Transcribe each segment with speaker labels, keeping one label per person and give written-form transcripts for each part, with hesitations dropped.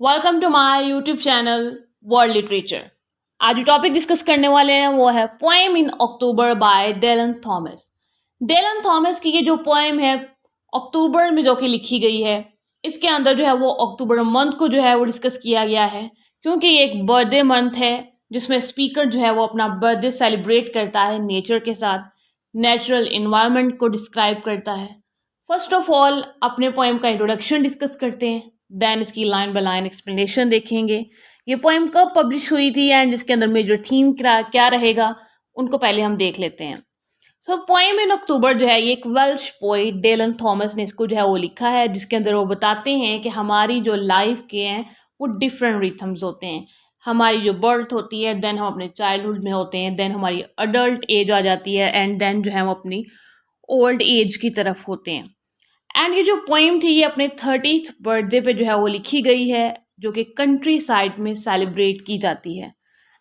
Speaker 1: Welcome to my YouTube channel world literature. आज जो topic discuss करने वाले हैं वो है poem in October by Dylan Thomas. Dylan Thomas की ये जो पोएम है अक्टूबर में जो कि लिखी गई है, इसके अंदर जो है वो अक्टूबर मंथ को जो है वो डिस्कस किया गया है, क्योंकि ये एक बर्थडे मंथ है जिसमें स्पीकर जो है वो अपना बर्थडे सेलिब्रेट करता है नेचर के साथ, नेचुरल इन्वायरमेंट को डिस्क्राइब करता है। फर्स्ट ऑफ ऑल अपने पोएम का इंट्रोडक्शन डिस्कस करते हैं, देन इसकी लाइन बाय लाइन एक्सप्लेनेशन देखेंगे। ये पोएम कब पब्लिश हुई थी एंड इसके अंदर मेजर थीम क्या रहेगा, उनको पहले हम देख लेते हैं। सो पोएम इन अक्टूबर जो है ये एक वेल्श पोइट डेलन थॉमस ने इसको जो है वो लिखा है, जिसके अंदर वो बताते हैं कि हमारी जो लाइफ के हैं वो डिफरेंट रिथम्स होते हैं। हमारी जो बर्थ होती है, देन हम अपने चाइल्डहुड में होते हैं, देन हमारी अडल्ट एज आ जाती है एंड देन जो है हम अपनी ओल्ड एज की तरफ होते हैं। एंड ये जो पोइम थी ये अपने 30th बर्थडे पे जो है वो लिखी गई है, जो कि कंट्री साइड में सेलिब्रेट की जाती है।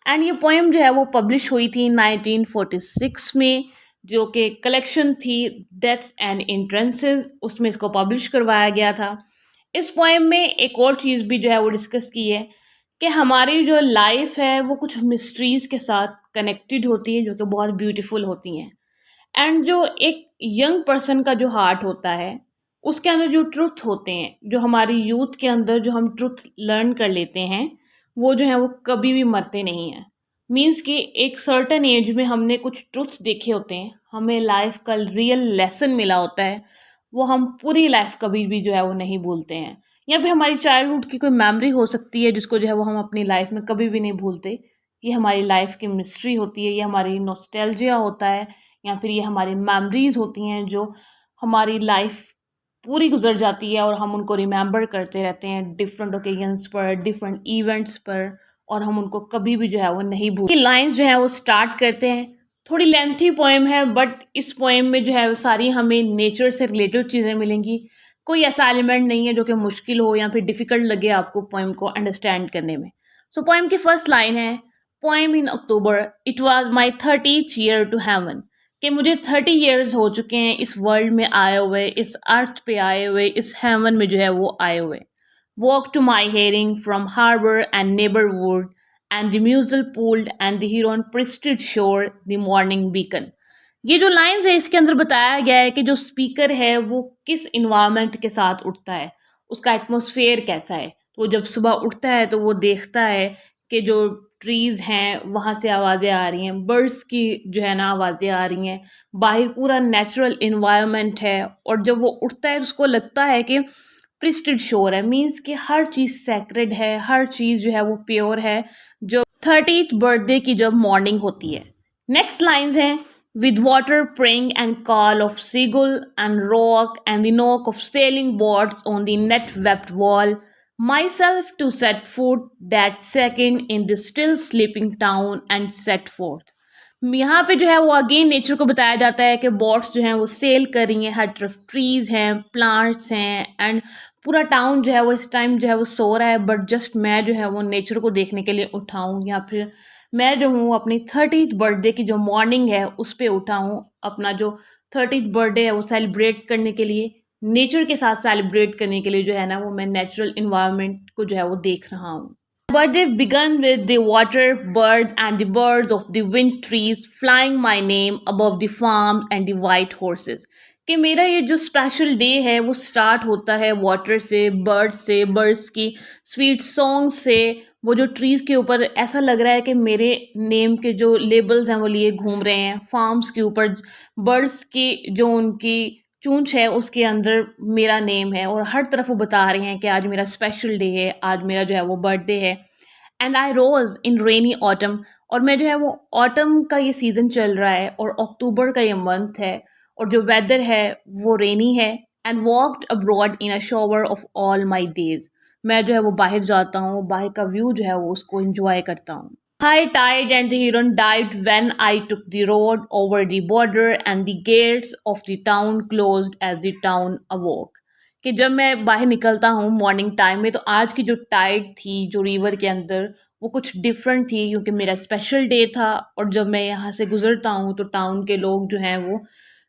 Speaker 1: एंड ये पोइम जो है वो पब्लिश हुई थी 1946 में, जो कि कलेक्शन थी डेथ्स एंड एंट्रेंसेस, उसमें इसको पब्लिश करवाया गया था। इस पोइम में एक और चीज़ भी जो है वो डिस्कस की है कि हमारी जो लाइफ है वो कुछ मिस्ट्रीज़ के साथ कनेक्टेड होती है, जो कि बहुत ब्यूटीफुल होती हैं। एंड जो एक यंग पर्सन का जो हार्ट होता है, उसके अंदर जो ट्रुथ होते हैं, जो हमारी यूथ के अंदर जो हम ट्रुथ लर्न कर लेते हैं, वो जो है वो कभी भी मरते नहीं हैं। मीन्स कि एक सर्टन एज में हमने कुछ ट्रुथ्स देखे होते हैं, हमें लाइफ का रियल लेसन मिला होता है, वो हम पूरी लाइफ कभी भी जो है वो नहीं भूलते हैं। या फिर हमारी चाइल्डहुड की कोई मेमोरी हो सकती है जिसको जो है वो हम अपनी लाइफ में कभी भी नहीं भूलते। ये हमारी लाइफ की मिस्ट्री होती है, ये हमारी नॉस्टैल्जिया होता है, या फिर ये हमारी मेमोरीज होती हैं जो हमारी लाइफ पूरी गुजर जाती है और हम उनको रिमेंबर करते रहते हैं डिफरेंट ओकेजन्स पर, डिफरेंट इवेंट्स पर, और हम उनको कभी भी जो है वो नहीं भूल। लाइंस जो है वो स्टार्ट करते हैं। थोड़ी लेंथी पोएम है, बट इस पोएम में जो है वो सारी हमें नेचर से रिलेटेड चीज़ें मिलेंगी। कोई ऐसा एलिमेंट नहीं है जो कि मुश्किल हो या फिर डिफ़िकल्ट लगे आपको पोएम को अंडरस्टैंड करने में। सो पोएम की फर्स्ट लाइन है, poem in October, it was my 30th year to heaven. कि मुझे 30 ईयर्स हो चुके हैं इस वर्ल्ड में आए हुए, इस अर्थ पे आए हुए, इस हेवन में जो है वो आए हुए। Woke to my hearing from harbour and neighbour wood and the mussel pooled and the heron priested shore the morning beacon. ये जो लाइंस है इसके अंदर बताया गया है कि जो स्पीकर है वो किस इन्वायरमेंट के साथ उठता है, उसका एटमॉस्फेयर कैसा है। तो वो जब सुबह उठता है तो वो देखता है कि जो ट्रीज़ हैं वहाँ से आवाज़ें आ रही हैं, बर्ड्स की जो है ना आवाज़ें आ रही हैं, बाहर पूरा नेचुरल इन्वायरमेंट है। और जब वो उठता है तो उसको लगता है कि प्रिस्टेड श्योर है, मीन्स कि हर चीज़ सैक्रेड है, हर चीज़ जो है वो प्योर है, जो 30th बर्थडे की जब मॉर्निंग होती है। नेक्स्ट लाइन्स हैं, with water praying and call of seagull and rock and the knock of sailing boats on the net-webbed wall, myself to set foot that second in the still sleeping town and set forth। यहाँ पे जो है वो again nature को बताया जाता है कि बोट्स जो हैं वो सेल कर रही हैं, हर तरफ ट्रीज हैं, प्लांट्स हैं, एंड पूरा टाउन जो है वो इस टाइम जो है वो सो रहा है, बट जस्ट मैं जो है वो नेचर को देखने के लिए उठा हूँ, या फिर मैं जो हूँ अपनी 30th बर्थडे की जो मॉर्निंग है उस पर उठा हूँ। अपना जो 30th बर्थडे है वो सेलिब्रेट करने के लिए, नेचर के साथ सेलिब्रेट करने के लिए जो है ना वो मैं नेचुरल इन्वायरमेंट को जो है वो देख रहा हूँ। Birthday began with the water birds and the birds of the wind trees flying my name above the farm and the white horses। कि मेरा ये जो स्पेशल डे है वो स्टार्ट होता है वाटर से, बर्ड्स से, बर्ड्स की स्वीट सॉन्ग से। वो जो ट्रीज़ के ऊपर ऐसा लग रहा है कि मेरे नेम के जो लेबल्स हैं वो लिए घूम रहे हैं, फार्म्स के ऊपर बर्ड्स की जो उनकी चूंच है उसके अंदर मेरा नेम है, और हर तरफ वो बता रहे हैं कि आज मेरा स्पेशल डे है, आज मेरा जो है वो बर्थडे है। And I rose in rainy autumn, और मैं जो है वो ऑटम का ये सीज़न चल रहा है और अक्टूबर का ये मंथ है, और जो वेदर है वो रेनी है। And walked abroad in a shower of all my days, मैं जो है वो बाहर जाता हूँ, बाहर का व्यू जो है वो उसको इंजॉय करता हूँ। High tide and the heron dived when I took the road over the border and the gates of the town closed as the town awoke। कि जब मैं बाहर निकलता हूँ मॉर्निंग टाइम में, तो आज की जो टाइड थी जो रिवर के अंदर वो कुछ डिफरेंट थी, क्योंकि मेरा स्पेशल डे था। और जब मैं यहाँ से गुजरता हूँ तो टाउन के लोग जो हैं वो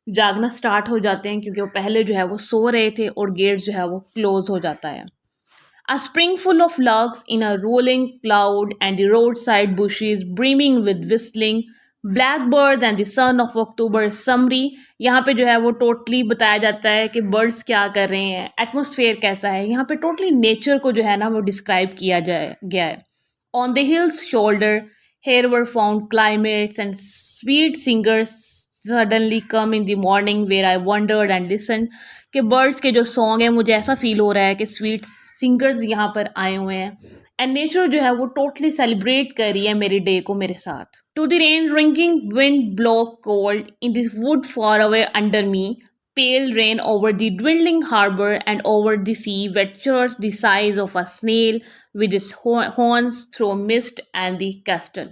Speaker 1: जागना स्टार्ट हो जाते हैं, क्योंकि वो पहले जो है वो सो रहे थे और गेट जो है वो क्लोज हो जाता है। A spring full of larks in a rolling cloud and the roadside bushes brimming with whistling blackbird and the sun of October summary. यहाँ पे जो है वो टोटली बताया जाता है कि बर्ड्स क्या कर रहे हैं, एटमोसफेयर कैसा है, यहाँ पे टोटली नेचर को जो है ना वो डिस्क्राइब किया जाए गया है. On the hill's shoulder, here were found climates and sweet singers suddenly come in the morning where I wondered and listened. कि बर्ड्स के जो सॉन्ग है मुझे ऐसा फील हो रहा है कि स्वीट सिंगर्स यहाँ पर आए हुए हैं एंड नेचर जो है वो टोटली सेलिब्रेट कर रही है मेरे डे को मेरे साथ. To the rain wringing wind blow cold in this wood far away under me. Pale rain over the dwindling harbor and over the sea vectures the size of a snail with its horns through mist and the castle.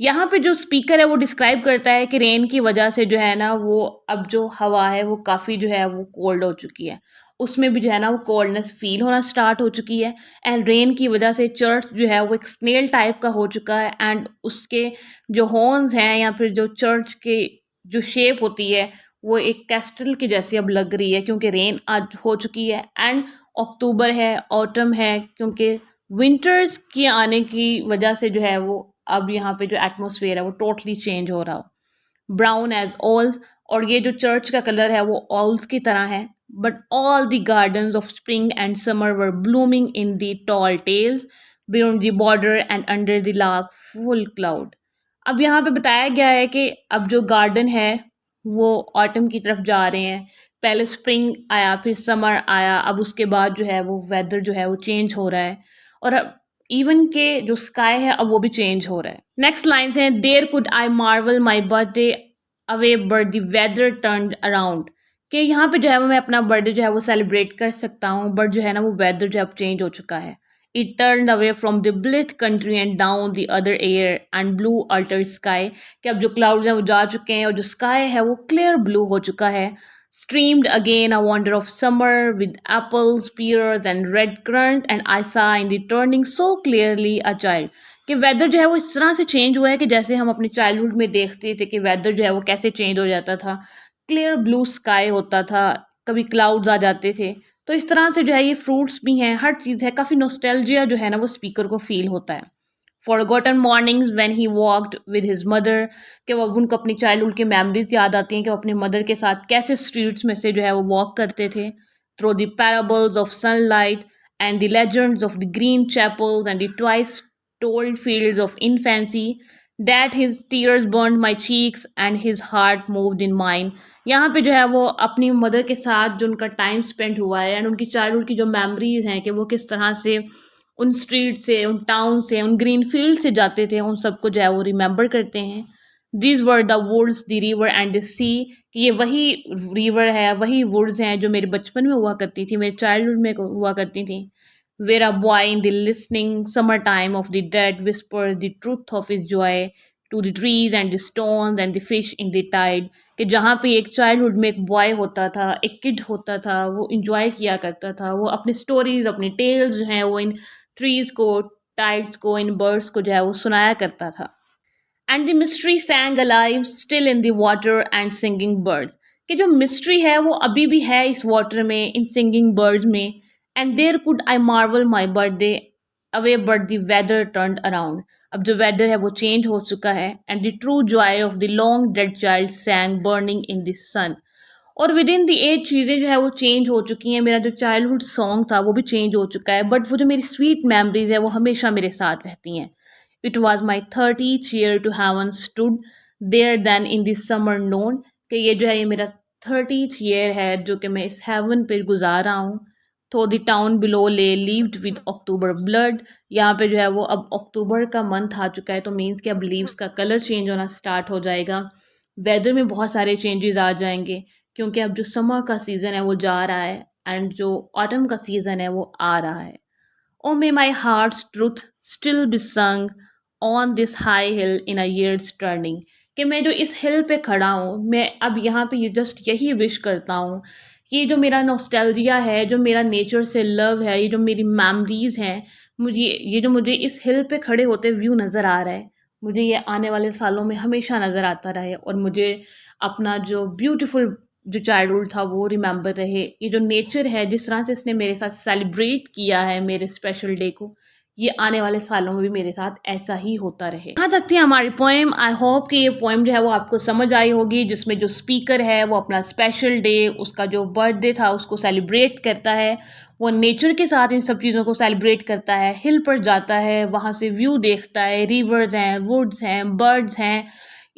Speaker 1: यहाँ पे जो speaker है वो describe करता है कि rain की वजह से जो है ना वो अब जो हवा है वो काफ़ी जो है वो कोल्ड हो चुकी है, उसमें भी जो है ना वो कोल्डनेस फील होना स्टार्ट हो चुकी है एंड रेन की वजह से चर्च जो है वो एक स्नेल टाइप का हो चुका है एंड उसके जो हॉर्न्स हैं या फिर जो चर्च के जो शेप होती है वो एक कैस्टल की जैसी अब लग रही है क्योंकि रेन आज हो चुकी है एंड अक्टूबर है, ऑटम है, क्योंकि विंटर्स के आने की वजह से जो है वो अब यहाँ पे जो एटमॉस्फेयर है वो टोटली चेंज हो रहा हो. ब्राउन एज ऑल्स, और ये जो चर्च का कलर है वो ऑल्स की तरह है. But all the gardens of spring and summer were blooming in the tall tales beyond the border and under the lark full cloud. अब यहाँ पे बताया गया है कि अब जो गार्डन है वो ऑटम की तरफ जा रहे हैं. पहले स्प्रिंग आया, फिर समर आया, अब उसके बाद जो है वो वेदर जो है वो चेंज हो रहा है और अब इवन के जो स्काई है अब वो भी चेंज हो रहा है. नेक्स्ट लाइन्स हैं, there could I marvel my birthday away but the weather turn around. कि यहाँ पे जो है वो मैं अपना बर्थडे जो है वो सेलिब्रेट कर सकता हूँ बट जो है ना वो वेदर जो है अब चेंज हो चुका है. It turned away from the bleak country and down the other air and blue altered sky. कि अब जो clouds हैं वो जा चुके हैं और जो sky है वो clear blue हो चुका है. Streamed again a wonder of summer with apples, pears and red currants and I saw in the turning so clearly a child. कि वेदर जो है वो इस तरह से चेंज हुआ है कि जैसे हम अपने चाइल्डहुड में देखते थे कि वेदर जो है वो कैसे चेंज हो जाता था. क्लियर ब्लू स्काई होता था, कभी क्लाउड्स आ जाते थे. तो इस तरह से जो है ये फ्रूट्स भी हैं, हर चीज़ है, काफ़ी नॉस्टैल्जिया जो है ना वो स्पीकर को फील होता है. Forgotten mornings when he walked with his mother, कि वो उनको अपनी चाइल्डहुड की मेमोरीज याद आती हैं कि वो अपने मदर के साथ कैसे स्ट्रीट्स में से जो है वो वॉक करते थे. Through the parables of sunlight and the legends of the green chapels and the twice told fields of infancy that his tears burned my cheeks and his heart moved in mine. यहाँ पे जो है वो अपनी mother के साथ जो उनका टाइम स्पेंड हुआ है एंड उनकी चाइल्डहुड की जो मेमोरीज हैं कि वो किस तरह से उन स्ट्रीट से, उन टाउन से, उन ग्रीन फील्ड से जाते थे, उन सबको जो है वो रिमेंबर करते हैं. These were the woods, the river and the sea, कि ये वही रिवर है, वही वुड्स हैं जो मेरे बचपन में हुआ करती थी, मेरे चाइल्डहुड में हुआ करती थी. Where a boy in the listening summertime of the dead whisper the truth of his joy to the trees and the stones and the fish in the tide. कि जहाँ पे एक चाइल्डहुड में एक बॉय होता था, एक kid होता था, वो इंजॉय किया करता था, वो अपनी स्टोरीज, अपनी टेल्स जो हैं वो इन ट्रीज को, टाइड्स को, इन बर्ड्स को जो है वो सुनाया करता था. And the mystery सैंग alive still in the water and singing birds. कि जो मिस्ट्री है वो अभी भी है इस वाटर में, इन सिंगिंग बर्ड्स में. And there could I marvel my birthday away but the weather turned around. अब जो वेदर है वो चेंज हो चुका है and the true joy of the long dead child sang burning in the sun. और with in the age चीज़ें जो है वो चेंज हो चुकी हैं. मेरा जो चाइल्डहुड सॉन्ग था वो भी चेंज हो चुका है बट वो जो मेरी स्वीट मेमोरीज है वो हमेशा मेरे साथ रहती हैं. It was my 30th year to heaven stood there then in this summer noon. कि ये जो है ये मेरा 30th ईयर है जो कि मैं इस हेवन पे गुजार रहा हूँ. तो द टाउन बिलो ले लीव्ड विद अक्टूबर ब्लड. यहाँ पे जो है वो अब अक्टूबर का मंथ आ चुका है तो मीन्स कि अब लीव्स का कलर चेंज होना स्टार्ट हो जाएगा. वेदर में बहुत सारे चेंजेस आ जाएंगे क्योंकि अब जो समर का सीज़न है वो जा रहा है एंड जो ऑटम का सीज़न है वो आ रहा है. O may my heart's truth still be sung on this high hill in a year's turning. कि मैं जो इस हिल पे खड़ा हूँ, मैं अब यहाँ पे ये जस्ट यही विश करता हूँ कि ये जो मेरा नॉस्टैल्जिया है, जो मेरा नेचर से लव है, ये जो मेरी मेमोरीज़ हैं, मुझे ये जो मुझे इस हिल पे खड़े होते व्यू नज़र आ रहा है, मुझे ये आने वाले सालों में हमेशा नज़र आता रहे और मुझे अपना जो ब्यूटीफुल जो चाइल्डहुड था वो रिमेंबर रहे। ये जो नेचर है, जिस तरह से इसने मेरे साथ सेलिब्रेट किया है मेरे स्पेशल डे को, ये आने वाले सालों में भी मेरे साथ ऐसा ही होता रहे। यहाँ तक थी हमारी पोएम। आई होप कि ये पोएम जो है वो आपको समझ आई होगी, जिसमें जो स्पीकर है वो अपना स्पेशल डे, उसका जो बर्थडे था उसको सेलिब्रेट करता है। वो नेचर के साथ इन सब चीज़ों को सेलिब्रेट करता है। हिल पर जाता है, वहाँ से व्यू देखता है, रिवर्स हैं, वुड्स हैं, बर्ड्स हैं।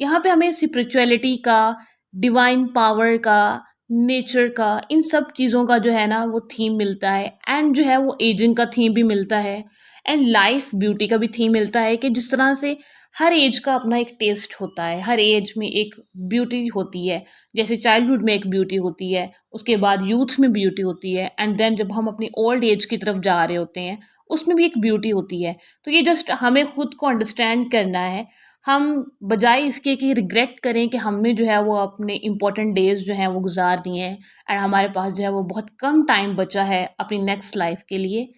Speaker 1: यहाँ पे हमें स्पिरिचुअलिटी का, डिवाइन पावर का, नेचर का, इन सब चीज़ों का जो है ना वो थीम मिलता है। एंड जो है वो एजिंग का थीम भी मिलता है, एंड लाइफ ब्यूटी का भी थीम मिलता है कि जिस तरह से हर एज का अपना एक टेस्ट होता है, हर एज में एक ब्यूटी होती है। जैसे चाइल्डहुड में एक ब्यूटी होती है, उसके बाद यूथ में ब्यूटी होती है, एंड देन जब हम अपनी ओल्ड एज की तरफ जा रहे होते हैं उसमें भी एक ब्यूटी होती है। तो ये जस्ट हमें खुद को अंडरस्टैंड करना है। हम बजाय इसके कि रिग्रेट करें कि हमने जो है वो अपने इम्पोर्टेंट डेज जो हैं वो गुजार दिए हैं, एंड हमारे पास जो है वो बहुत कम टाइम बचा है अपनी नेक्स्ट लाइफ के लिए,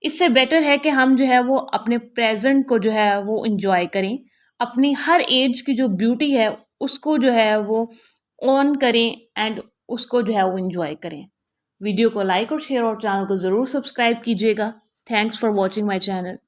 Speaker 1: इससे बेटर है कि हम जो है वो अपने प्रेजेंट को जो है वो इंजॉय करें। अपनी हर एज की जो ब्यूटी है उसको जो है वो ऑन करें, एंड उसको जो है वो इंजॉय करें। वीडियो को लाइक और शेयर और चैनल को ज़रूर सब्सक्राइब कीजिएगा। Thanks for watching my channel.